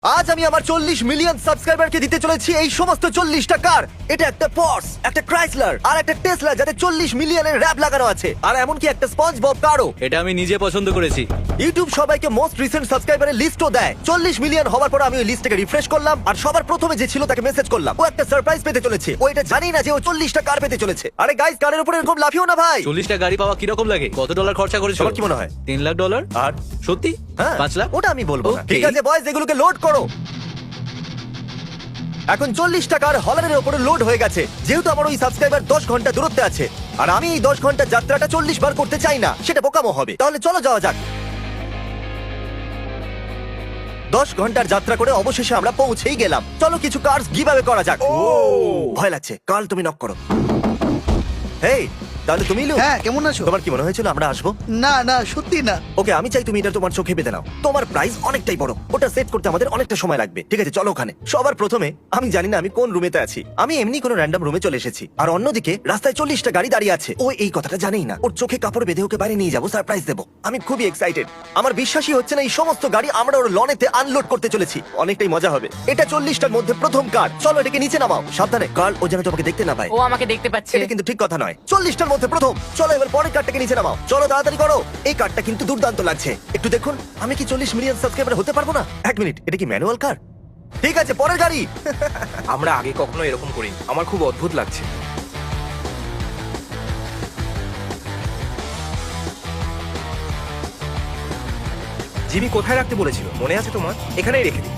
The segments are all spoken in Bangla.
আজ আমি আমার 40 মিলিয়ন সাবস্ক্রাইবারকে দিতে চলেছি এই সমস্ত 40টা কার। এটা একটা পর্স, একটা ক্রাইসলার আর একটা টেসলা, যাতে 40 মিলিয়নের র‍্যাপ লাগানো আছে, আর এমনকি একটা স্পঞ্জ বব কারও। এটা আমি নিজে পছন্দ করেছি। ইউটিউব সবাইকে মোস্ট রিসেন্ট সাবস্ক্রাইবারের লিস্টও দেয়। 40 মিলিয়ন হওয়ার পর আমি ওই লিস্টটাকে রিফ্রেশ করলাম, আর সবার প্রথমে যে ছিল তাকে মেসেজ করলাম। ও একটা সারপ্রাইজ পেতে চলেছে। ও এটা জানি না যে ও 40টা কার পেতে চলেছে। আরে গাইস, কারের উপর এরকম লাফিও না ভাই। 40টা গাড়ি পাওয়া কিরকম লাগে? কত ডলার খরচা করেছো? তোমার কি মনে হয়? $3 লাখ। আর সত্যি? হ্যাঁ, 5 লাখ? ওটা আমি বলবো না। Okay. ঠিক আছে বয়স, এগুলোকে লোড করো। এখন 40 টাকার হলারের উপরে লোড হয়ে গেছে। যেহেতু আমার ওই সাবস্ক্রাইবার 10 ঘন্টা দূরত্বে আছে, আর আমি এই 10 ঘন্টার যাত্রাটা 40 বার করতে চাই না, সেটা বোকামো হবে। তাহলে চলো যাওয়া যাক। 10 ঘন্টার যাত্রা করে অবশেষে আমরা পৌঁছেই গেলাম। চলো কিছু কার্স গিভঅ্যাওয়ে করা যাক। ভয় লাগছে। কাল তুমি নক করো। হেই, তাহলে তুমি লু। হ্যাঁ, কেমন আছো? তোমার কি মনে হয়েছিল আমরা আসবো? না না, সত্যি না। ওকে, আমি চাই তুমি এটা তোমার চোখে বেঁধে নাও। তোমার প্রাইস অনেকটাই বড়, ওটা সেট করতে আমাদের অনেকটা সময় লাগবে। ঠিক আছে, চলো ওখানে। সবার প্রথমে আমি জানি না আমি কোন রুমেতে আছি। আমি এমনি কোনো র্যান্ডম রুমে চলে এসেছি, আর অন্যদিকে রাস্তায় 40টা গাড়ি দাঁড়িয়ে আছে। ও এই কথাটা জানেই না। ওর চোখে কাপড় বেঁধে ওকে বাইরে নিয়ে যাবো, সারপ্রাইজ দেবো। আমি খুবই এক্সাইটেড। আমার বিশ্বাসই হচ্ছে না এই সমস্ত গাড়ি আমরা ওর লনেতে আনলোড করতে চলেছি। অনেকটাই মজা হবে। এটা 40টার মধ্যে প্রথম কার। চলো এটাকে নিচে নামাও। সাবধানে কার্ল, ও যেন তোমাকে দেখতে না পায়। ও আমাকে দেখতে পাচ্ছে। এটা কিন্তু ঠিক কথা নয়। 40টার মধ্যে প্রথম। চলো এবার পরের কার্ডটাকে নিচে নামাও। চলো তাড়াতাড়ি করো। এই কার্ডটা কিন্তু দুর্দান্ত লাগছে। একটু দেখুন, আমি কি 40 মিলিয়ন সাবস্ক্রাইবার হতে পারবো না? এক মিনিট, এটা কি ম্যানুয়াল কার? ঠিক আছে, পরের গাড়ি। আমরা আগে কখনো এরকম করিনি। আমার খুব অদ্ভুত লাগছে। জিমি কোথায় রাখতে বলেছিল মনে আছে তোমার? এখানেই রেখে দিই।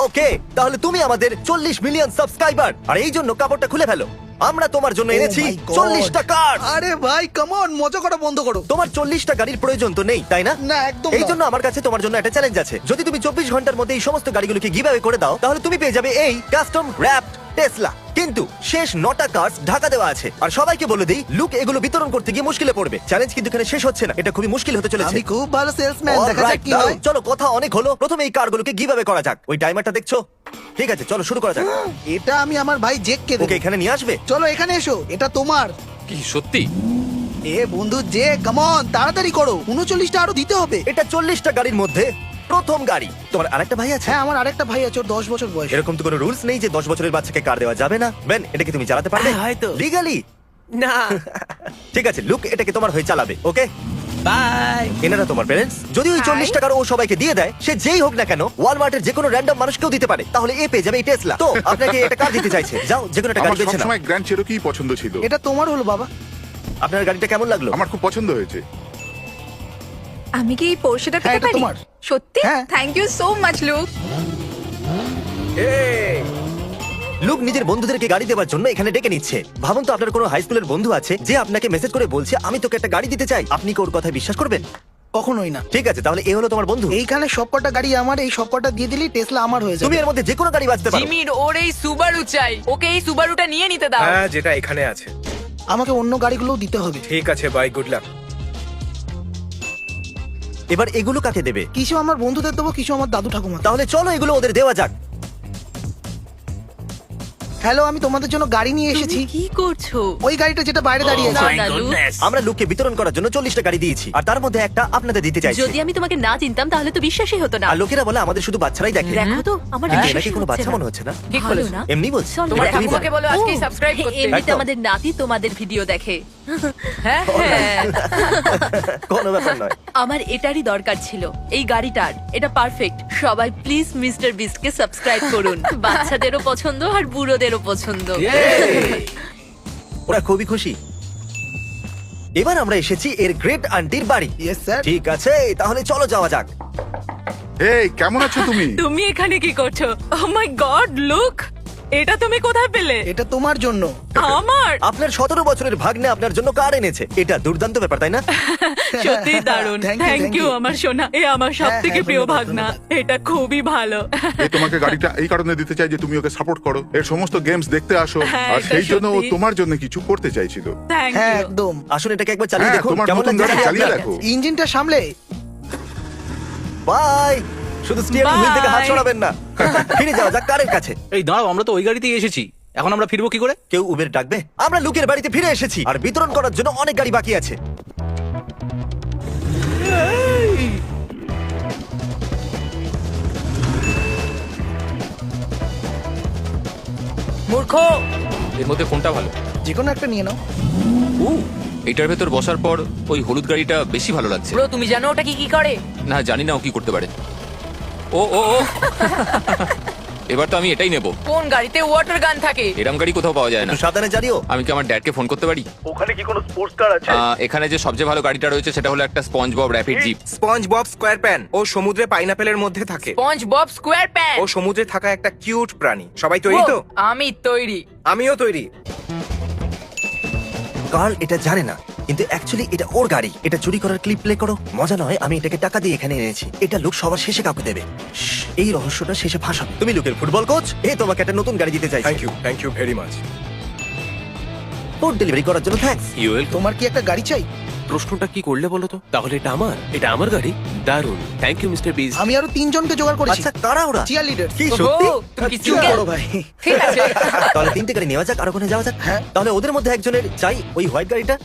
ওকে, তাহলে তুমি আমাদের 40 মিলিয়ন সাবস্ক্রাইবার, আর এই জন্য কাপড়টা খুলে ফেলো। আমরা তোমার জন্য এনেছি Oh my God! 40টা কার। আরে ভাই, কাম অন, মজা করা বন্ধ করো। তোমার 40টা গাড়ির প্রয়োজন তো নেই, তাই না? না, একদম এই না। জন্য আমার কাছে তোমার জন্য একটা চ্যালেঞ্জ আছে। যদি তুমি 24 ঘন্টার মধ্যে এই সমস্ত গাড়িগুলোকে গিভঅ্যাওয়ে করে দাও, তাহলে তুমি পেয়ে যাবে এই কাস্টম র‍্যাপড টেসলা। কিন্তু শেষ 9টা কার্স ঢাকা দেওয়া আছে। আর সবাইকে বলে দিই, লুক এগুলো বিতরণ করতে গিয়ে মুশকিলে পড়বে। চ্যালেঞ্জ কিন্তু এখানে শেষ হচ্ছে না, এটা খুবই মুশকিল হতে চলেছে। আমি খুব ভালো সেলসম্যান, দেখা যাক Alright, কি দাঁড়াও, হয়। চলো কথা অনেক হলো। প্রথমে এই কারগুলোকে গিভঅ্যাওয়ে করা যাক। ওই টাইমারটা দেখছো? ঠিক আছে, চলো শুরু করা যাক। এটা আমি আমার ভাই জেককে দেব। ওকে এখানে নিয়ে আসবে। চলো এখানে এসো, এটা তোমার। কি সত্যি? এ বন্ধু জে, কাম অন, তাড়াতাড়ি করো। 39টা আরো দিতে হবে। এটা 40টা গাড়ির মধ্যে প্রথম গাড়ি। তোমার আরেকটা ভাই আছে? হ্যাঁ, আমার আরেকটা ভাই আছে, ওর 10 বছর বয়স। এরকম তো কোনো রুলস নেই যে 10 বছরের বাচ্চাকে কার দেওয়া যাবে না। বেন, এটাকে তুমি চালাতে পারবে? হ্যাঁ, হয়তো। লিগালি? না। ঠিক আছে, লুক এটাকে তোমার হয়ে চালাবে। ওকে, বাই। এনারা তোমার প্যারেন্টস। যদি ওই 40 টাকার ও সবাইকে দিয়ে দেয়, সে যেই হোক না কেন, ওয়ালমার্টের যে কোনো র্যান্ডম মানুষকেও দিতে পারে, তাহলে এ পেয়ে যাবে এই টেসলা। তো আপনাকে এটা কার দিতে চাইছে? যাও, যে কোনো একটা গাড়ি আমার বেছে নাও। সবসময় গ্র্যান্ড চেরোকি পছন্দ ছিল। এটা তোমার হলো বাবা। আপনার গাড়িটা কেমন লাগলো? আমার খুব পছন্দ হয়েছে। আমি কি এই পোর্শেটা হ্যাঁ, পেতে এটা পারি? তোমার। সত্যি? হ্যাঁ। Thank you so much Luke. Luke নিজের বন্ধুদেরকে গাড়ি দেওয়ার জন্য এখানে ডেকে নিচ্ছে। ভাবুন তো, আপনার কোনো হাই স্কুলের বন্ধু আছে যে আপনাকে মেসেজ করে বলছে আমি তোকে একটা গাড়ি দিতে চাই। আপনি কি ওর কথায় বিশ্বাস করবেন? কখনোই না। ঠিক আছে, তাহলে এ হলো তোমার বন্ধু। এইখানে সবকটা গাড়ি আমার, এই সবকটা দিয়ে দিলেই টেসলা আমার হয়ে তুমি যাবে। এর মধ্যে যে কোনো গাড়ি বাজতে পারো। জিমির ওর এই সুবারু চাই। ওকে এই সুবারুটা নিয়ে নিতে দাও। হ্যাঁ, যেটা এখানে আছে। আমাকে অন্য গাড়িগুলোও দিতে হবে। ঠিক আছে, বাই, গুড লাক। এবার এগুলো কাকে দেবে? কিছু আমার বন্ধুদের দেবো, কিছু আমার দাদু ঠাকুমা। তাহলে চলো এগুলো ওদের দেওয়া যাক। হ্যালো, আমি তোমাদের জন্য গাড়ি নিয়ে এসেছি। কি করছো? ওই গাড়িটা যেটা বাইরে দাঁড়িয়ে আছে। না, লুক। আমরা লুককে বিতরণ করার জন্য 40টা গাড়ি দিয়েছি, আর তার মধ্যে একটা আপনাদের দিতে চাইছি। যদি আমি তোমাকে না চিনতাম তাহলে তো বিশ্বাসই হতো না। আর লোকেরা বলে আমাদের শুধু বাচ্চারাই দেখে। দেখো তো আমার কিন্তু বিশ্বাসই এনাকে কোনো হচ্ছে বাচ্চা না। মনে হচ্ছে না। ঠিক ভালো বলেছো। না? এমনি বলছি। চল, তোমার দেখ। তুমি ঠাকুমাকে বলো আজকেই ও, সাবস্ক্রাইব করতে। এমনিতে একদম। আমাদের নাতি তোমাদের ভিডিও দেখে। হ্যাঁ হ্যাঁ। কোনো ব্যাপার নয়। আমার এটারই দরকার ছিল, এই গাড়িটার। এটা পারফেক্ট। সবাই প্লিজ মিস্টার বিস্টকে সাবস্ক্রাইব করুন। বাচ্চাদেরও পছন্দ আর বুড়োদেরও পছন্দ। ওরা খুবই খুশি। এবার আমরা এসেছি এর গ্রেট আন্টির বাড়ি। Yes sir. ঠিক আছে, তাহলে চলো যাওয়া যাক। এই কেমন আছো তুমি? তুমি এখানে কি করছো? ও মাই গড, লুক, এটা তুমি কোথায় পেলে? এটা তোমার জন্য। আমার আপনার 17 বছরের ভাগ্নে আপনার জন্য কার এনেছে। এটা দুর্দান্ত ব্যাপার, তাই না? সত্যি দারুণ। Thank you, thank thank you you. আমার সোনা। এ আমার সব হ্যাঁ, থেকে হ্যাঁ, প্রিয় ধন্যবাদ, ভাগনা। ধন্যবাদ। এটা খুবই ভালো। এ তোমাকে গাড়িটা এই কারণে দিতে চাই যে তুমি ওকে সাপোর্ট করো, এর সমস্ত গেমস দেখতে আসো, হ্যাঁ, আর এটা সেই জন্য ও সত্যি। তোমার জন্য কিছু করতে চাইছিল। থ্যাংক হ্যাঁ, ইউ। একদম। আসুন এটাকে একবার চালিয়ে হ্যাঁ, দেখুন তোমার কেমন নতুন লাগছে। গাড়ি চালিয়ে দেখো। ইঞ্জিনটা সামলে। বাই। শুধু স্টিয়ারিং হুইল থেকে হাত Bye. সরাবেন না। ফিরে যাওয়া যাক কারের কাছে। এই দাঁড়াও, আমরা তো ওই গাড়িতেই এসেছি। এখন আমরা ফিরবো কি করে? কেউ উবের ডাকবে? আমরা লুকের বাড়িতে ফিরে এসেছি, আর বিতরণ করার জন্য অনেক গাড়ি বাকি আছে। মূর্খ। এর মধ্যে কোনটা ভালো? যে কোনো একটা নিয়ে নাও। এটার ভেতর বসার পর ওই হলুদ গাড়িটা বেশি ভালো লাগছে। ব্রো তুমি জানো ওটা কি কি করে? না, জানি না ও কি করতে পারে। ও ও ও এবার তো আমি এটাই নেব। কোন গাড়িতে ওয়াটার গান থাকে? এরম গাড়ি কোথাও পাওয়া যায় না। একটু সাবধানে জানিও। আমি কি আমার ড্যাডকে ফোন করতে পারি? ওখানে কি কোনো স্পোর্টস কার আছে? এখানে যে সবচেয়ে ভালো গাড়িটা রয়েছে সেটা হলো একটা SpongeBob rapid jeep. SpongeBob SquarePants. ও সমুদ্রে পাইনাপেলের মধ্যে থাকে। SpongeBob SquarePants. ও সমুদ্রে থাকা একটা কিউট প্রাণী। সবাই তৈরি তো? আমি তৈরি। আমিও তৈরি। কার্ল এটা জানে না, কিন্তু অ্যাকচুয়ালি এটা ওর গাড়ি। এটা চুরি করার ক্লিপ প্লে করো। মজা নয়, আমি এটাকে টাকা দিয়ে এখানে এনেছি। এটা লোক সবার শেষে কাউকে দেবে। শ্শ্, এই রহস্যটা শেষে ফাঁসাবে। তুমি লোকের ফুটবল কোচ, এ তোমাকে একটা নতুন গাড়ি দিতে চাই। Thank you very much. Food delivery করার জন্য থ্যাঙ্কস। তোমার কি একটা গাড়ি চাই? প্রশ্নটা কি করলে বলো তো? তাহলে এটা আমার গাড়ি। দারুন, থ্যাংক ইউ মিস্টার বিজ। আমি আরো 3 জনকে জোগাড় করেছি। আচ্ছা, কারা ওরা? Cheerleader. কি সত্যি? ওহো, তুমি কি চুপ চুপ করো ভাই। ঠিক আছে। তাহলে 3টে গাড়ি নেওয়া যাক, আর ওখানে যাওয়া যাক। হ্যাঁ। তাহলে ওদের মধ্যে একজনের চাই ওই হোয়াইট গাড়িটা।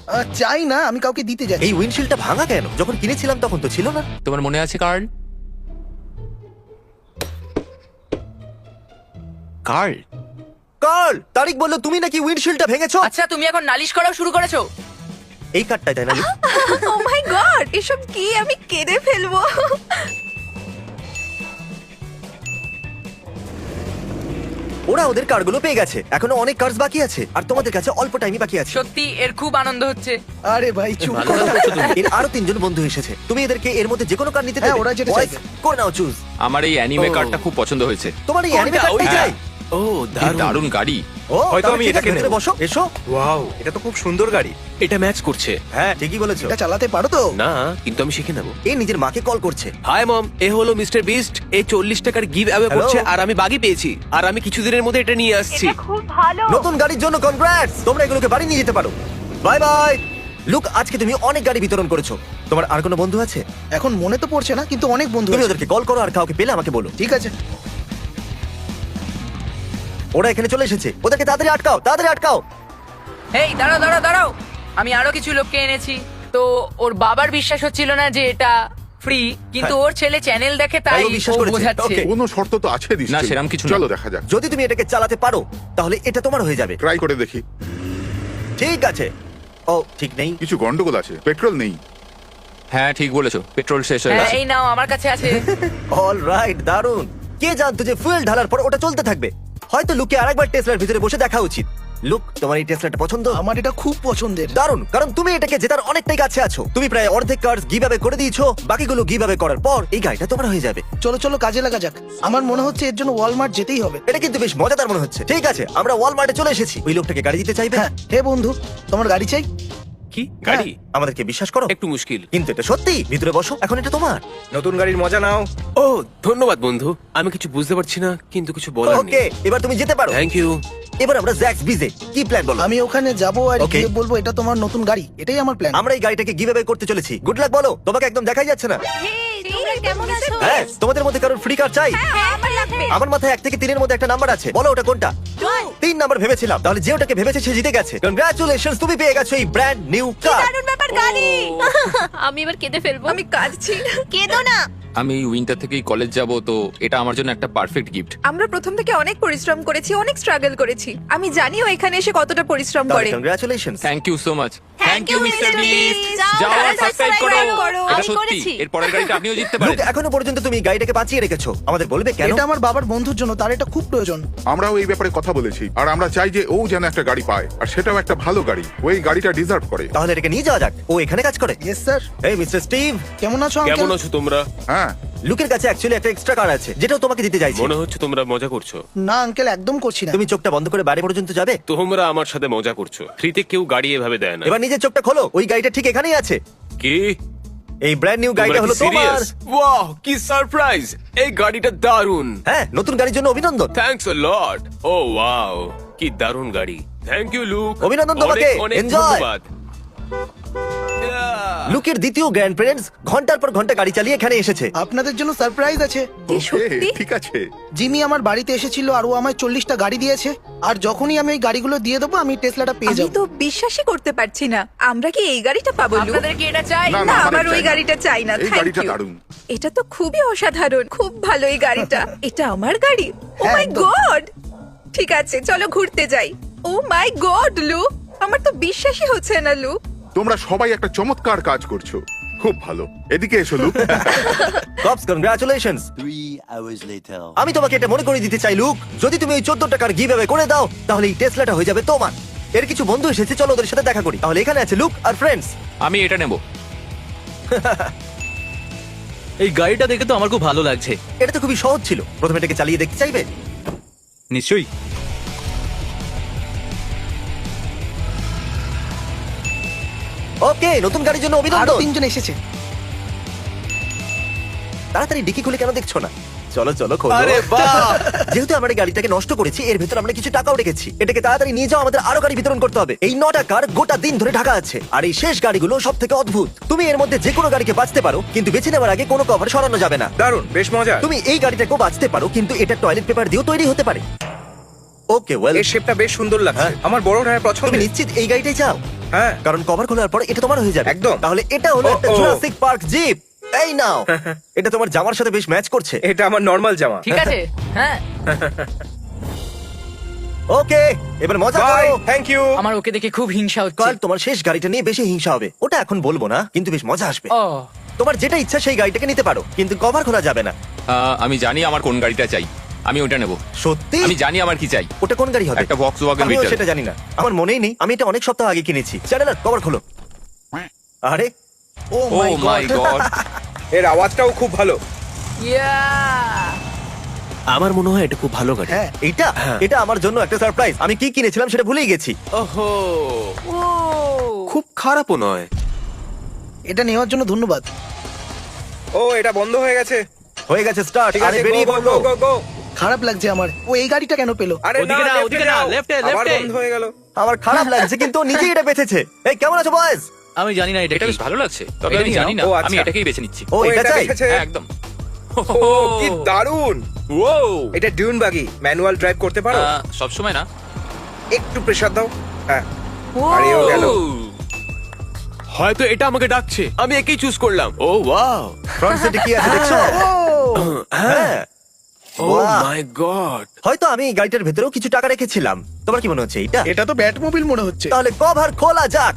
চাই না, আমি কাউকে দিতে যাচ্ছি। এই উইন্ডশিল্ডটা ভাঙা কেন? যখন কিনেছিলাম তখন তো ছিল না। তোমার মনে আছে কার্ল? কার্ল, কার্ল, তারিক বললো তুমি নাকি উইন্ডশিল্ডটা ভেঙেছো। আচ্ছা তুমি এখন নালিশ করাও শুরু করেছো? এই কার্ডটাই তাই না? ও মাই গড, এসব কি? আমি কেঁদে ফেলবো। ওরা ওদের কারগুলো পেয়ে গেছে। এখনো অনেক কার্স বাকি আছে, আর তোমাদের কাছে অল্প টাইমই বাকি আছে। সত্যি এর খুব আনন্দ হচ্ছে। আরে ভাই চুপ ভালো করো। করছো তুমি। এর আরো 3জন বন্ধু এসেছে। তুমি এদেরকে এর মধ্যে যে কোনো কার নিতে হ্যাঁ, দেবে। ওরা যেটা Boys, চাইবে। করে নাও চুজ। আমার এই অ্যানিমে ও। কারটা খুব পছন্দ হয়েছে। তোমার এই অ্যানিমে কোনটা? কারটাই ওইটা? চাই। ও কি দারুণ গাড়ি। ও, হয়তো তাহলে আমি ঠিক আছে, এটাকে ভেতরে নেবো। বসো, এসো। ওয়াও, এটা তো খুব সুন্দর গাড়ি। এটা ম্যাচ করছে। হ্যাঁ, ঠিকই বলেছো। এটা চালাতে পারো তো? না, কিন্তু আমি শিখে নেব। এ নিজের মাকে কল করছে। হাই মম, এ হলো মিস্টার বিস্ট। এ 40 টাকার গিভ অ্যাওয়ে Hello? করছে আর আমি বাগি পেয়েছি। আর আমি কিছুদিনের মধ্যে এটা নিয়ে আসছি। নতুন গাড়ির জন্য কনগ্রাটস। তোমরা এগুলোকে বাড়ি নিয়ে যেতে পারো। Bye bye. লুক, আজকে তুমি অনেক গাড়ি বিতরণ করেছো। তোমার আর কোনো বন্ধু আছে? এখন মনে তো পড়ছে না, কিন্তু অনেক বন্ধু তুমি আছে। ওদেরকে কল করো, আর কাউকে পেলে আমাকে বলো। ঠিক আছে। ওরা এখানে চলে এসেছে। ওদেরকে তাড়াতাড়ি আটকাও, তাড়াতাড়ি আটকাও। এই দাঁড়াও দাঁড়াও দাঁড়াও, আমি আরো কিছু লোককে এনেছি। তো ওর বাবার বিশ্বাস হচ্ছিল না যে এটা ফ্রি, কিন্তু ওর ছেলে চ্যানেল দেখে তাই তাই ও বিশ্বাস ও করেছে। বোঝাচ্ছে। Okay. কোনো শর্ত তো আছে না, নিশ্চয়ই। সেরম কিছু না। চলো দেখা যাক। যদি তুমি এটাকে চালাতে পারো তাহলে এটা তোমার হয়ে যাবে। ট্রাই করে দেখি। ঠিক আছে। ও ঠিক নেই। কিছু গন্ডগোল আছে, পেট্রোল নেই। হ্যাঁ, ঠিক বলেছো, পেট্রোল শেষ হয়ে হ্যাঁ গেছে। এই নাও, আমার কাছে আছে। অল রাইট, দারুন। কে জানতো যে ফুয়েল ঢালার পর ওটা চলতে থাকবে? হয়তো লুকে আরেকবার টেসলার ভিতরে বসে দেখা উচিত। লুক, তোমার এই টেসলাটা পছন্দ? আমার এটা খুব পছন্দের। দারুন, কারণ তুমি এটাকে জেতার অনেকটাই কাছে আছো। তুমি প্রায় অর্ধেক কার্স গিভ অ্যাওয়ে করে দিয়েছো। বাকিগুলো গিভ অ্যাওয়ে করার পর এই গাড়িটা তোমার হয়ে যাবে। চলো চলো কাজে লাগা যাক। আমার মনে হচ্ছে এর জন্য ওয়ালমার্ট যেতেই হবে। এটা কিন্তু বেশ মজাদার মনে হচ্ছে। ঠিক আছে, আমরা ওয়ালমার্টে চলে এসেছি। ওই লোকটাকে গাড়ি দিতে চাইবে? হ্যাঁ, হে বন্ধু, তোমার গাড়ি চাই? কি গাড়ি? আমাদেরকে বিশ্বাস করো। একটু মুশকিল। কিন্তু এটা সত্যি। ভিতরে বসো, এখন এটা তোমার। নতুন গাড়ির মজা নাও। ও ধন্যবাদ বন্ধু। আমি কিছু বুঝতে পারছি না, কিন্তু কিছু বলার ওকে, নেই। এবার তুমি যেতে পারো। Thank you. এবার আমরা জ্যাক্স বিজে। কি প্ল্যান বলো? আমি ওখানে যাব আর Okay. গিয়ে বলবো এটা তোমার নতুন গাড়ি। এটাই আমার প্ল্যান। আমরা এই গাড়িটাকে গিভ অ্যাওয়ে করতে চলেছি। গুড লাক বলো। তোমাকে একদম দেখাই যাচ্ছে না। তোমরা কেমন আছো? হ্যাঁ, তোমাদের মধ্যে কারোর ফ্রি কার চাই? আমার লাগবে। আমার মাথায় 1 থেকে 3 এর মধ্যে একটা নাম্বার আছে। বলো ওটা কোনটা? 3 নাম্বার ভেবেছিলাম। তাহলে যে ওটাকে ভেবেছে সে জিতে গেছে। কনগ্রাচুলেশনস, তুমি পেয়ে গেছো এই ব্র্যান্ড নিউ কার। দারুণ ব্যাপার, গাড়ি। আমি এবার কেঁদে ফেলবো। আমি কাঁদছি। কেঁদো না। আমি এই উইন্টার থেকেই কলেজ যাব, তো এটা আমার জন্য একটা পারফেক্ট গিফট। আমরা প্রথম থেকে অনেক পরিশ্রম করেছি, অনেক স্ট্রাগল করেছি। আমি জানিও এখানে এসে কতটা পরিশ্রম করে। Congratulations. Thank you so much. Thank you, Mr. Beast. যাও আর সাবস্ক্রাইব করো। এটা আমি সত্যি, করেছি। এর পরের গাড়িটা আপনিও জিততে পারেন। এখনো পর্যন্ত তুমি গাড়িটাকে বাঁচিয়ে রেখেছো। আমাদের বলবে কেন? এটা আমার বাবার বন্ধুর জন্য, তার এটা খুব প্রয়োজন। আমরাও এই ব্যাপারে কথা বলেছি, আর আমরা চাই যে ও যেন একটা গাড়ি পায়, আর সেটাও একটা ভালো গাড়ি। ওই গাড়িটা ডিজার্ভ করে। তাহলে এটাকে নিয়ে যাওয়া যাক। ও এখানে কাজ করে। Yes sir. এই মিস্টার স্টিভ, কেমন আছো কেমন আঙ্কেল? আছো তোমরা? হ্যাঁ, লুকের কাছে অ্যাকচুয়ালি একটা এক্সট্রা কার আছে যেটাও তোমাকে দিতে চাইছি। মনে হচ্ছে তোমরা মজা করছো। না আঙ্কেল, একদম করছি না। তুমি চোখটা বন্ধ করে বাইরে পর্যন্ত যাবে। তোমরা আমার সাথে মজা করছো। ফ্রিতে কেউ গাড়ি এভাবে দেয় না। এবার নিজের চোখটা খোলো। ওই গাড়িটা ঠিক এখানেই আছে। কি? এই ব্র্যান্ড নিউ গাড়িটা হলো তোমার। ওয়াও, কি সারপ্রাইজ! এই গাড়িটা দারুন। হ্যাঁ, নতুন গাড়ির জন্য অভিনন্দন। Thanks a lot. O wow, কি দারুন গাড়ি। Thank you Luke. অভিনন্দন তোমাকে। অনেক অনেক Enjoy. ধন্যবাদ। লুকের দ্বিতীয় গ্র্যান্ড প্যারেন্টস ঘন্টার পর ঘন্টা গাড়ি চালিয়ে এখানে এসেছে। আপনাদের জন্য সারপ্রাইজ আছে। ওকে, ঠিক আছে। জিমি আমার বাড়িতে এসেছিল আর ও আমায় 40টা গাড়ি দিয়েছে। আর যখনই আমি ওই গাড়িগুলো দিয়ে দেবো, আমি টেসলাটা পেয়ে আমি যাবো। তো বিশ্বাসই করতে পারছি না। আমরা কি এই গাড়িটা পাবো? লু? আপনাদের কি এটা চাই? না, না, আমার আমার ওই চাই না। গাড়িটা চাই না। এই থ্যাংক গাড়িটা ইউ। দারুণ। এটা তো খুবই অসাধারণ, খুব ভালো এই গাড়িটা। এটা আমার গাড়ি। ও হ্যাঁ, মাই একদম। গড! ঠিক আছে চলো ঘুরতে যাই। ও মাই গড লু, আমার তো বিশ্বাসই হচ্ছে না লু। তোমরা সবাই একটা চমৎকার কাজ করছো, খুব ভালো। এদিকে এসো লুক। Corps congratulations. আমি তোমাকে এটা মনে করে দিতে চাই লুক, যদি তুমি ওই 14 টাকার গিভঅ্যাওয়ে করে দাও তাহলে এই টেসলাটা হয়ে যাবে তোমার। এর কিছু বন্ধু এসেছে, চলো ওদের সাথে দেখা করি। তাহলে এখানে আছে লুক আর ফ্রেন্ডস। আমি এটা নেব। এই গাড়িটা দেখে তো আমার খুব ভালো লাগছে। এটা তো খুবই সহজ ছিল, প্রথমে এটাকে চালিয়ে দেখতে চাইবে? নিশ্চয়ই। ওকে, নতুন গাড়ির জন্য আরো অভিনন্দন। 3 জন এসেছে। তাড়াতাড়ি ডিকি খুলে কেন দেখছো না? চলো চলো খোলো। আরে বাহ! যেহেতু আমরা এই গাড়িটাকে নষ্ট করেছি, এর ভিতর আমরা কিছু টাকাও রেখেছি। এটাকে তাড়াতাড়ি নিয়ে যাও, আমাদের আরো গাড়ি বিতরণ করতে হবে। এই 9টা কার গোটা দিন ধরে ঢাকা আছে, আর এই শেষ গাড়িগুলো সব থেকে অদ্ভুত। তুমি এর মধ্যে যে কোনো গাড়িকে বাঁচতে পারো, কিন্তু বেছে নেওয়ার আগে কোনো কভার সরানো যাবে না। দারুণ, বেশ মজা। তুমি এই গাড়িটাকেও বাঁচতে পারো, কিন্তু এটা টয়লেট পেপার দিয়েও তৈরি হতে পারে। ওকে ওয়েল, এর শেপটা বেশ সুন্দর লাগছে, হ্যাঁ। আমার বড় ভাইয়ের তুমি পছন্দ। নিশ্চিত এই গাড়িটাই চাও? হ্যাঁ, কারণ কভার খোলার পর এটা তোমার হয়ে যাবে। একদম। তাহলে এটা হলো একটা ও, ও। Jurassic Park jeep. এই নাও, এটা তোমার জামার সাথে বেশ ম্যাচ করছে। এটা আমার নর্মাল জামা। ঠিক আছে, হ্যাঁ। ওকে, এবার মজা বাই, করো। Thank you. আমার ওকে দেখে খুব হিংসা হচ্ছে। কাল তোমার শেষ গাড়িটা নিয়ে বেশি হিংসা হবে। ওটা এখন বলবো না, কিন্তু বেশ মজা আসবে। ও তোমার যেটা ইচ্ছা সেই গাড়িটাকে নিতে পারো, কিন্তু কভার খোলা যাবে না। আমি জানি আমার কোন গাড়িটা চাই, আমি ওটা নেব। সত্যি? আমি জানি আমার কি চাই। ওটা কোন গাড়ি হবে? একটা Volkswagen আমিও Beetle। সেটা জানি না, আমার মনেই নেই। আমি এটা অনেক সপ্তাহ আগে কিনেছি। চ্যানেলার কভার খোলো। আরে ও ও মাই মাই গড। গড। এর আওয়াজটাও খুব ভালো। ইয়া, আমার মনে হয় এটা খুব ভালো গাড়ি। হ্যাঁ, এটা এটা আমার জন্য একটা সারপ্রাইজ। আমি কি কিনেছিলাম সেটা ভুলেই গেছি। ওহো, ও খুব খারাপও নয়। এটা নেওয়ার জন্য ধন্যবাদ। ও, এটা বন্ধ হয়ে গেছে। হয়ে গেছে স্টার্ট। ঠিক আরে আছে, বেরিয়ে গো পড়লো। গো গো গো। খারাপ লাগছে আমার, ও এই গাড়িটা কেন পেলো? আরে ওদিকে না, ওদিকে না, left এ, আবার left এ। বন্ধ হয়ে গেল। আমার খারাপ লাগছে, কিন্তু ও নিজেই এটা বেঁচেছে। এই কেমন আছো বয়েজ? আমি জানি না এটা এটা কি। বেশ ভালো লাগছে, তবে এটা আমি নিয়ে জানি না। নাও। ও, আচ্ছা। আমি এটাকেই বেছে নিচ্ছি। ও এটা চাই? দেখেছে? হ্যাঁ, একদম। ও, কি দারুণ। ও, এটা ডিউন বাগি, ম্যানুয়াল ড্রাইভ করতে পারো? সব সময় না। একটু প্রেসার দাও। হ্যাঁ, ও আরে ও গেল। হয়তো এটা আমাকে ডাকছে, আমি একেই চুজ করলাম। ও ওয়াও, ফ্রন্ট সিটে কি আছে দেখছো? হ্যাঁ। ও বাহ। মাই গড। হয়তো আমি এই গাড়িটার ভেতরেও কিছু টাকা রেখেছিলাম। তোমার কি মনে হচ্ছে এটা? এটা তো ব্যাটমোবিল মনে হচ্ছে। তাহলে কভার খোলা যাক।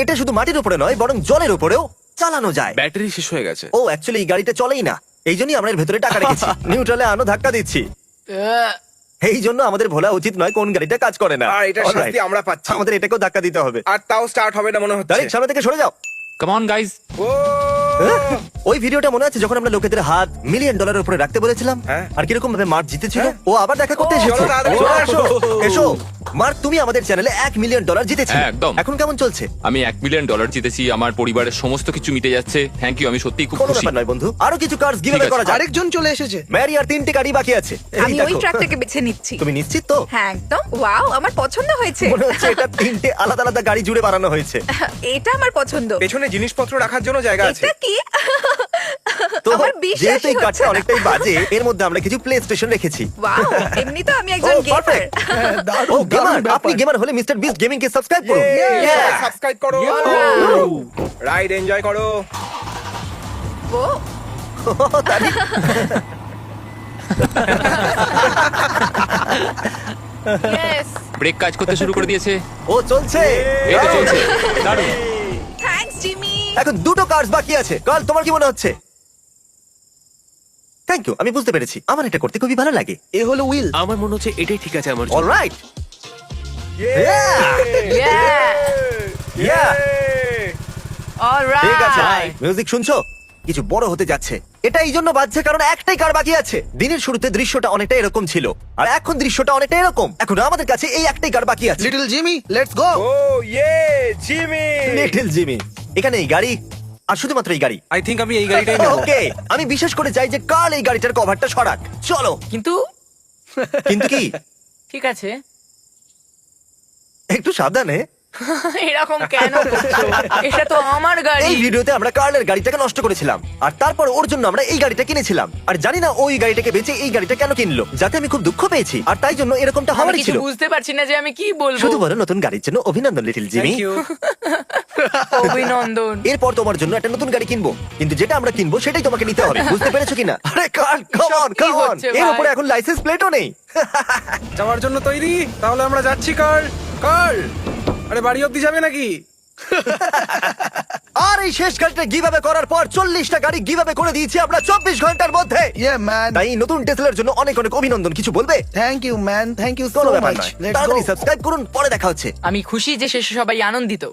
এটা শুধু মাটির উপরে নয়, বরং জলের উপরেও চালানো যায়। ব্যাটারি শেষ হয়ে গেছে। ও অ্যাকচুয়ালি এই গাড়িটা চলেই না, এই জন্যই আমরা এর ভেতরে টাকা রেখেছি। নিউট্রালে আনো ধাক্কা দিচ্ছি। এই জন্য আমাদের ভোলা উচিত নয় কোন গাড়িটা কাজ করে না। আর এটার Alright, শাস্তি আমরা পাচ্ছি। আমাদের এটাকেও ধাক্কা দিতে হবে। আর তাও স্টার্ট হবে না মনে হচ্ছে। তারিখ সামনে থেকে সরে যাও। Come on guys. ও, ওই ভিডিওটা মনে আছে যখন আমরা লোকেদের হাত $1 মিলিয়ন উপরে রাখতে বলেছিলাম? হ্যাঁ। আর কিরকম ভাবে মার্ক জিতেছিল? হ্যাঁ। ও আবার দেখা করতে ও, এসেছে। চলো তাড়াতাড়ি ও, চলে আসো। এসো মার্ক, তুমি আমাদের চ্যানেলে $1 মিলিয়ন জিতেছিলে। হ্যাঁ, একদম। এখন কেমন চলছে? আমি $1 মিলিয়ন জিতেছি, আমার পরিবারের সমস্ত কিছু মিটে যাচ্ছে। থ্যাংক ইউ, আমি সত্যিই খুব কোনো খুশি। ব্যাপার নয় বন্ধু, আরো কিছু কার্ডস গিভ ঠিক করা আছে। যাক। আরেকজন চলে এসেছে। ম্যারি আর 3টে গাড়ি বাকি আছে। এই আমি ওই দেখো। ট্রাকটাকে বেছে নিচ্ছি। তুমি নিশ্চিত তো? হ্যাঁ একদম, ওয়াও আমার পছন্দ হয়েছে। মনে হচ্ছে এটা 3টে আলাদা আলাদা গাড়ি জুড়ে বানানো হয়েছে। এটা আমার পছন্দ। পেছনে জিনিসপত্র রাখার জন্য জায়গা আছে। এটা কি? তো আমার যেহেতু বিশ্বাসই এই কার্ডটা হচ্ছে না। অনেকটাই বাজে, এর মধ্যে আমরা কিছু প্লে স্টেশন রেখেছি। ওয়াও, এমনি তো আমি একজন Oh, গেমার। perfect. হ্যাঁ, দারুণ, ও দারুণ গেমার, ব্যাপার। আপনি গেমার হলে মিস্টার বিস্ট গেমিং কে সাবস্ক্রাইব করুন। Yeah. সাবস্ক্রাইব করো। রাইড এনজয় করো। ও তারই- ইয়েস। ব্রেক কাজ করতে শুরু করে দিয়েছে। ও চলছে। এই তো চলছে, দারুণ। Thanks Jimmy. এখন 2টো কার্ডস বাকি আছে। কাল তোমার কি মনে হচ্ছে? থ্যাংক ইউ, আমি বুঝতে পেরেছি। আমার এটা করতে খুবই ভালো লাগে। এ হলো উইল। আমার মনে হচ্ছে এটাই ঠিক আছে আমার জন্য। অলরাইট। ইয়া, ঠিক আছে, অলরাইট। মিউজিক শুনছো? কিছু বড় হতে যাচ্ছে। এটা এই জন্য বাজছে কারণ একটাই কার বাকি আছে। দিনের শুরুতে দৃশ্যটা অনেকটা এরকম ছিল, আর এখন দৃশ্যটা অনেকটা এরকম। এখন আমাদের কাছে এই একটাই কার বাকি আছে। Little Jimmy, let's go. ও ইয়ে, জিমি। Little Jimmy. এখানে এই গাড়ি আর শুধুমাত্র এই গাড়ি। আই থিংক আমি এই গাড়িটাই নেব। ওকে, আমি বিশেষ করে চাই যে কাল এই গাড়িটার কভারটা সরাক। চলো। কিন্তু কিন্তু কি? ঠিক আছে, একটু সাবধানে। এরকম কেন করছো? এটা তো আমার গাড়ি। এই ভিডিওতে আমরা কার্লের গাড়িটাকে নষ্ট করেছিলাম, আর তারপর ওর জন্য আমরা এই গাড়িটা কিনেছিলাম। আর জানি না ওই গাড়িটাকে বেচে এই গাড়িটা কেন কিনলো, যাতে আমি খুব দুঃখ পেয়েছি, আর তাই জন্য এরকমটা আমি হওয়ারই কিছু ছিল। বুঝতে পারছি না যে আমি কি বলবো। শুধু বলো নতুন গাড়ির জন্য অভিনন্দন লিটল জিমি। Thank you. অভিনন্দন। এরপর তোমার জন্য একটা নতুন গাড়ি কিনবো, কিন্তু যেটা আমরা কিনবো সেটাই তোমাকে নিতে হবে, বুঝতে পেরেছো কিনা? আরে কার্ল, কাম অন, কি কাম অন। হচ্ছে এর ভাই? উপরে এখন লাইসেন্স প্লেটও নেই। যাওয়ার জন্য তৈরি? তাহলে আমরা যাচ্ছি কার্ল। কার্ল, আরে বাড়ি অব্দি যাবে নাকি? আর এই শেষ গাড়িটা গিভঅ্যাওয়ে করার পর 40টা গাড়ি গিভঅ্যাওয়ে করে দিয়েছি আমরা 24 ঘন্টার মধ্যে। ইয়ে ম্যান, তাই এই নতুন টেসলার জন্য অনেক অনেক অভিনন্দন। কিছু বলবে? Thank you man, thank you so কোনো ব্যাপার মাচ। নয়, লেটস গো। তাড়াতাড়ি সাবস্ক্রাইব করুন, পরে দেখা হচ্ছে। আমি খুশি যে শেষে সবাই আনন্দিত।